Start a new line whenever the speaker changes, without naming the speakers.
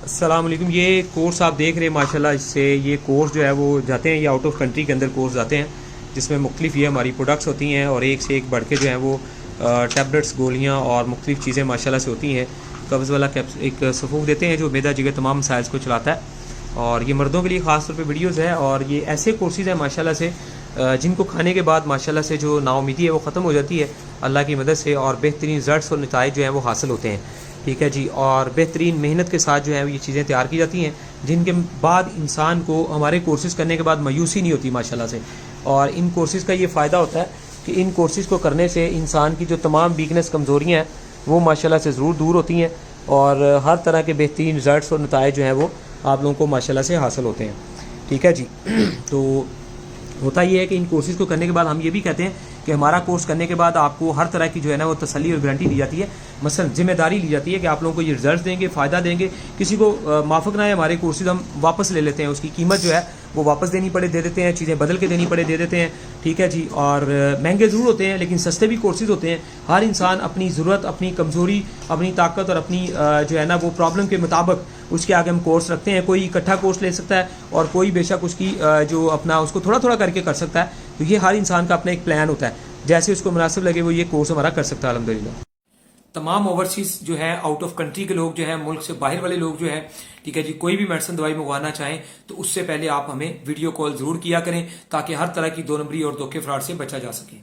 अस्सलाम वालेकुम। ये कोर्स आप देख रहे हैं माशाल्लाह, इससे ये कोर्स जो है वो जाते हैं, ये आउट ऑफ कंट्री के अंदर कोर्स जाते हैं जिसमें मुख्तलिफ ये हमारी प्रोडक्ट्स होती हैं और एक से एक बढ़ के जो है वो टैबलेट्स, गोलियाँ और मुख्तलिफ चीज़ें माशाल्लाह से होती हैं। कब्ज़ वाला एक सफ़ूफ देते हैं जो मैदा जिगर तमाम मसाइल्स को चलाता है, और ये मर्दों के लिए ख़ास तौर पे वीडियोज़ है। और ये ऐसे कोर्सेज़ हैं माशाल्लाह से जिनको खाने के बाद माशाल्लाह से जो नाउमीदी है वो ख़त्म हो जाती है अल्लाह की मदद से, और बेहतरीन रिज़ल्ट्स और नताइज जो है वो हासिल होते हैं। ठीक है जी। और बेहतरीन मेहनत के साथ जो है ये चीज़ें तैयार की जाती हैं, जिनके बाद इंसान को हमारे कोर्सेज़ करने के बाद मायूसी नहीं होती माशाल्लाह से। और इन कोर्सेज़ का ये फ़ायदा होता है कि इन कोर्सेज़ को करने से इंसान की जो तमाम वीकनेस, कमज़ोरियाँ हैं वो माशाल्लाह से ज़रूर दूर होती हैं, और हर तरह के बेहतरीन रिज़ल्ट्स और नताइज जो हैं वो आप लोगों को माशाल्लाह से हासिल होते हैं। ठीक है जी। तो होता ये है कि इन कोर्सेज़ को करने के बाद हम ये भी कहते हैं कि हमारा कोर्स करने के बाद आपको हर तरह की जो है ना वो तसल्ली और गारंटी दी जाती है। मसलन जिम्मेदारी ली जाती है कि आप लोगों को ये रिजल्ट देंगे, फ़ायदा देंगे। किसी को माफ़क ना है हमारे कोर्सेज, हम वापस ले लेते हैं, उसकी कीमत जो है वो वापस देनी पड़े दे देते हैं, चीज़ें बदल के देनी पड़े दे देते हैं। ठीक है जी। और महंगे ज़रूर होते हैं लेकिन सस्ते भी कोर्सेज होते हैं। हर इंसान अपनी ज़रूरत, अपनी कमज़ोरी, अपनी ताकत और अपनी जो है ना वो प्रॉब्लम के मुताबिक उसके आगे हम कोर्स रखते हैं। कोई इकट्ठा कोर्स ले सकता है और कोई बेशक उसकी जो अपना उसको थोड़ा थोड़ा करके कर सकता है। तो ये हर इंसान का अपना एक प्लान होता है, जैसे उसको मुनासिब लगे वो ये कोर्स हमारा कर सकता है अल्हम्दुलिल्लाह। तमाम ओवरसीज जो है, आउट ऑफ कंट्री के लोग जो है, मुल्क से बाहर वाले लोग जो है, ठीक है जी, कोई भी मेडिसिन दवाई मंगवाना चाहें तो उससे पहले आप हमें वीडियो कॉल जरूर किया करें ताकि हर तरह की दो नंबरी और धोखे फ्रॉड से बचा जा सके।